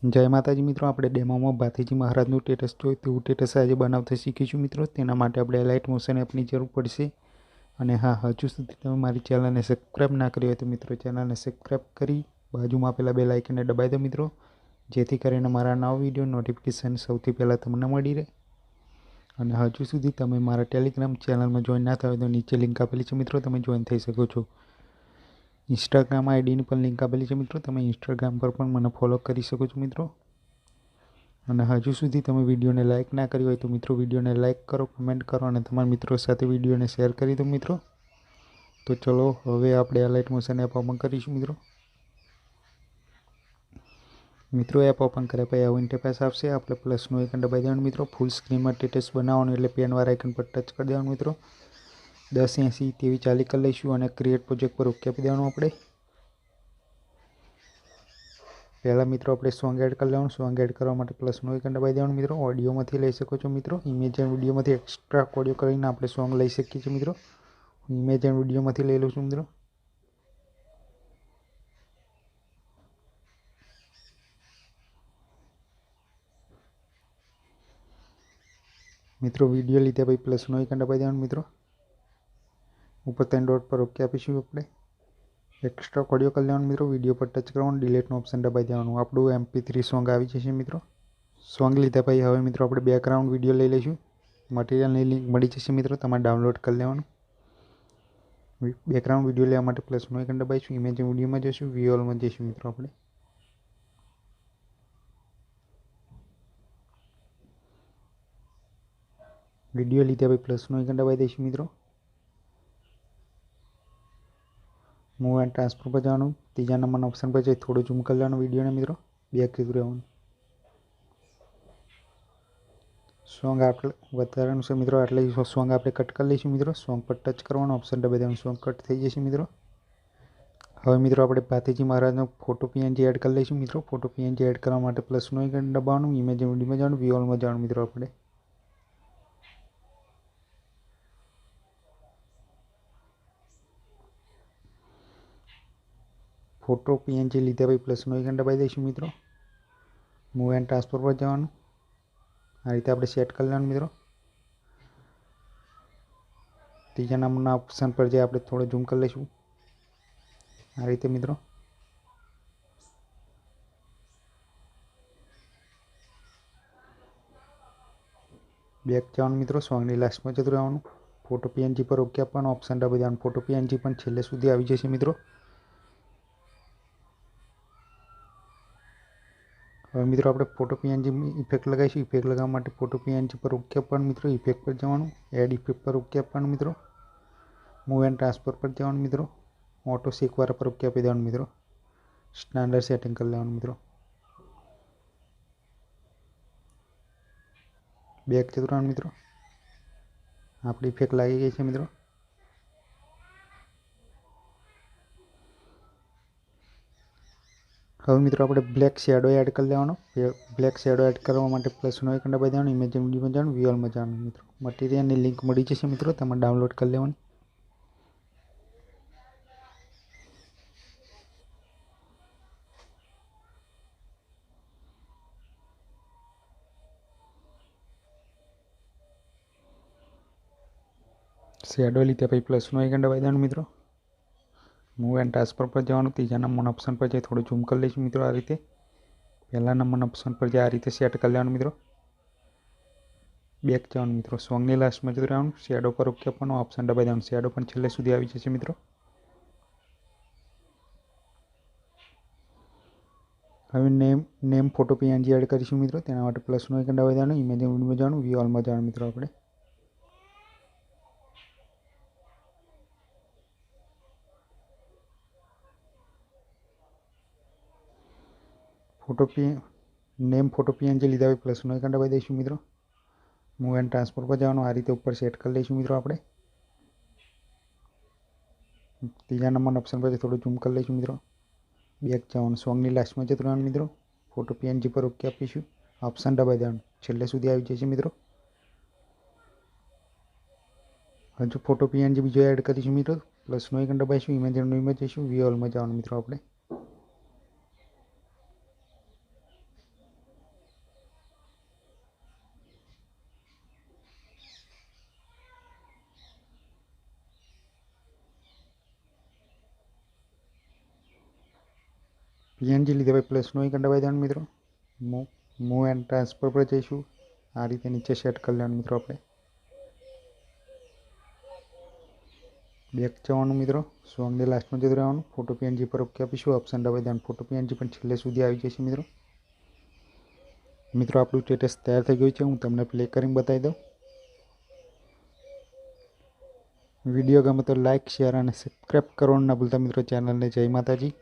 जय माताजी मित्रों, આપણે ડેમોમાં ભાથીજી મહારાજનું સ્ટેટસ જોયું તેવું સ્ટેટસ આજે બનાવતા શીખીશું મિત્રો। તેના માટે આપણે અલાઇટ મોશન એપની જરૂર પડશે। અને હા, હજુ સુધી તમે મારી ચેનલને સબસ્ક્રાઇબ ના કરી હોય તો મિત્રો ચેનલને સબસ્ક્રાઇબ કરી બાજુમાં આપેલા બેલ આઇકનને દબાવી દો મિત્રો, જેથી કરીને મારા નવા વિડીયો નોટિફિકેશન સૌથી પહેલાં તમને મળી રહે। અને હજુ સુધી તમે મારા ટેલિગ્રામ ચેનલમાં જોઈન ના થયો તો નીચે લિંક આપેલી છે મિત્રો, તમે જોઈન થઈ શકો છો। इंस्टाग्राम आईडी पर लिंक आपेली है मित्रों, तब इंस्टाग्राम पर मैं फॉलो कर सको मित्रों। और हजू सुधी तब वीडियो ने लाइक ना करी हो तो मित्रों वीडियो ने लाइक करो, कमेंट करो और तमाम मित्रों साथ वीडियो ने शेर कर दो मित्रों। तो चलो हवे आपणे अलाइट मोशन एप ओपन करीशुं मित्रों। मित्रों एप ओपन कर्या पछी आवुं इंटरफेस आवशे। आपणे प्लसनुं आइकन दबावी देवानुं मित्रों। फूल स्क्रीन में स्टेटस बनाववानुं एटले पेनवाळा आइकन पर टच कर देवानुं मित्रों। 1080 तेवी चाली कर लईशुं और क्रिएट प्रोजेक्ट पर ओके आपी देवानुं आपणे। पहला मित्रों अपने सॉन्ग एड कर लेवानुं। सॉन्ग एड करवा माटे प्लसनुं आइकन दबावी देवानुं मित्रों। ऑडियो में लई शको छो मित्रों। इमेज एंड विडियो में एक्स्ट्रा ऑडियो करीने आपणे सॉन्ग लई शकीए छीए मित्रों। इमेज एंड विडियो में लई लऊं छुं मित्रों। मित्रों विडियो लीधा पछी प्लसनुं आइकन दबावी देवानुं मित्रों। ऊपर 3 डॉट पर ओके आपीशुं आपणे। एक्स्ट्रा ऑडियो कर लेवानुं मित्रों। विडियो पर टच करवानुं, डिलीटनुं ऑप्शन दबावी देवानुं। आपणुं MP3 सॉन्ग आवी जशे मित्रों। सॉन्ग लीधा पछी हवे मित्रों आपणे बेकग्राउंड विडियो लई लईशुं। मटीरियलनी लिंक मळी जशे मित्रों, तमारे डाउनलॉड कर लेवानुं। बेकग्राउंड विडियो लेवा माटे प्लसनुं आइकन दबावीशुं। इमेज विडियो में जशुं, व्यू ऑल में जशुं मित्रों आपणे। विडियो लीधा पछी प्लसनुं आइकन दबावी दईशुं मित्रों। मूव एंड ट्रांसफर पर जावानुं। तीजा नंबर ऑप्शन पर जई थोड़ो झूम कर लेवानुं विडियो ने मित्रों। बैक जतुं रहेवानुं। सॉन्ग आप वधारानुं छे मित्रों, आटले सॉन्ग आपणे कट कर लईशुं मित्रों। सॉन्ग पर टच करवानुं, ऑप्शन दबावी देवानुं, सॉन्ग कट थई जशे मित्रों। हवे मित्रों आपणे भाथीजी महाराजनो फोटो PNG एड कर लईशुं मित्रों। फोटो PNG एड करवा माटे प्लसनुं आइकन दबाववानुं, इमेज विडियो में जावानुं, व्यू ऑल में जावानुं मित्रों आपणे। फोटो PNG लीधा पछी प्लसनुं आइकन दबावी दईशुं मित्रों। मूव एंड ट्रांसफर पर जवानुं। आ रीते आपणे सेट कर लेवानुं मित्रों। तीजा नंबरना ऑप्शन पर जई आपणे थोड़ो झूम कर लईशुं आ रीते मित्रों। बैक जवानुं मित्रों। सॉन्गनी लास्ट में जतुं रहेवानुं। फोटो PNG पर ओके आपवानुं, ऑप्शन दबावी देवानुं। फोटो PNG पण छेल्ले सुधी आवी जशे मित्रों। हवे मित्रों आपणे फोटो PNG इफेक्ट लगाईशुं। इफेक्ट लगाववा माटे फोटो PNG पर ओके आपवानुं मित्रों। इफेक्ट पर जवानुं, एड इफेक्ट पर ओके आपवानुं मित्रों। मूव एंड ट्रांसफर पर जवानुं मित्रों। ऑटो सीक वाळा पर ओके आपी देवानुं मित्रों। स्टैंडर्ड सेटिंग कर लेवानुं मित्रों। बैक जतुं रहेवानुं मित्रों। आपणी इफेक्ट लागी गई छे मित्रों। हवे मित्रों आपणे ब्लेक शेडो एड कर लेवानो। ब्लेक शेडो एड करवा माटे प्लसनुं आइकन दबावी देवानुं, इमेज विडियो में जावानुं, व्यू ऑल में जावानुं मित्रों। मटीरियलनी लिंक मळी जशे मित्रों, तमारे डाउनलॉड कर लेवानी। शेडो लीधा पछी प्लसनुं आइकन दबावी देवानुं मित्रों। मूव एंड ट्रांसफर पर जवानुं। तीजा नंबर ऑप्शन पर जई थोड़ो झूम कर लईशुं मित्रों। आ रीते पहला नंबर ऑप्शन पर जई आ रीते सेट कर लेवानुं मित्रों। बैक जवानुं मित्रों। सॉन्गनी लास्ट में जतुं रहेवानुं। शेडो पर ओके आपवानुं, ऑप्शन दबावी देवानुं। शेडो पण छेल्ले सुधी आवी जशे मित्रों। हवे नेम फोटो PNG एड करीशुं मित्रों। तेना माटे प्लसनुं आइकन दबावी देवानुं, इमेज विडियो में जावानुं, व्यू ऑल में जावानुं मित्रों आपणे। फोटो PNG लीधा पछी प्लसनुं आइकन दबावी दईशुं मित्रों। मूव एंड ट्रांसफर पर जवानुं। आ रीते उपर सेट कर लईशुं मित्रों आपणे। तीजा नंबर ऑप्शन पर थोड़ो झूम कर लईशुं मित्रों। बैक जवानुं। सॉन्गनी लास्ट में जतुं रहेवानुं मित्रों। फोटो PNG पर ओके आपीशुं, ऑप्शन दबावी देवानुं, छेल्ले सुधी आवी जशे मित्रों। हजू फोटो PNG बीजो एड करीशुं मित्रों। प्लसनुं आइकन दबावीशुं, इमेज में जईशुं, व्यू ऑल में जावानुं मित्रों आपणे। પીએનજી લીધે ભાઈ પ્લસનું આઇકન દબાવી દેવાનું મિત્રો. મૂવ એન્ડ ટ્રાન્સફર પર જઈશું. આ રીતે નીચે સેટ કરી લેવાનું મિત્રો. આપણે બેક જવાનું મિત્રો. સોંગની લાસ્ટમાં જતું રહેવાનું. ફોટો પીએનજી પર ઓકે આપીશું. ઓપ્શન દબાવી દેવાનું. ફોટો પીએનજી પણ છેલ્લે સુધી આવી જશે મિત્રો. મિત્રો આપણું સ્ટેટસ તૈયાર થઈ ગયું છે. હું તમને પ્લે કરીને બતાવી દઉં. વિડીયો ગમે તો લાઇક, શેર અને સબસ્ક્રાઈબ કરવાનું ના ભૂલતા મિત્રો. ચેનલને જય માતાજી.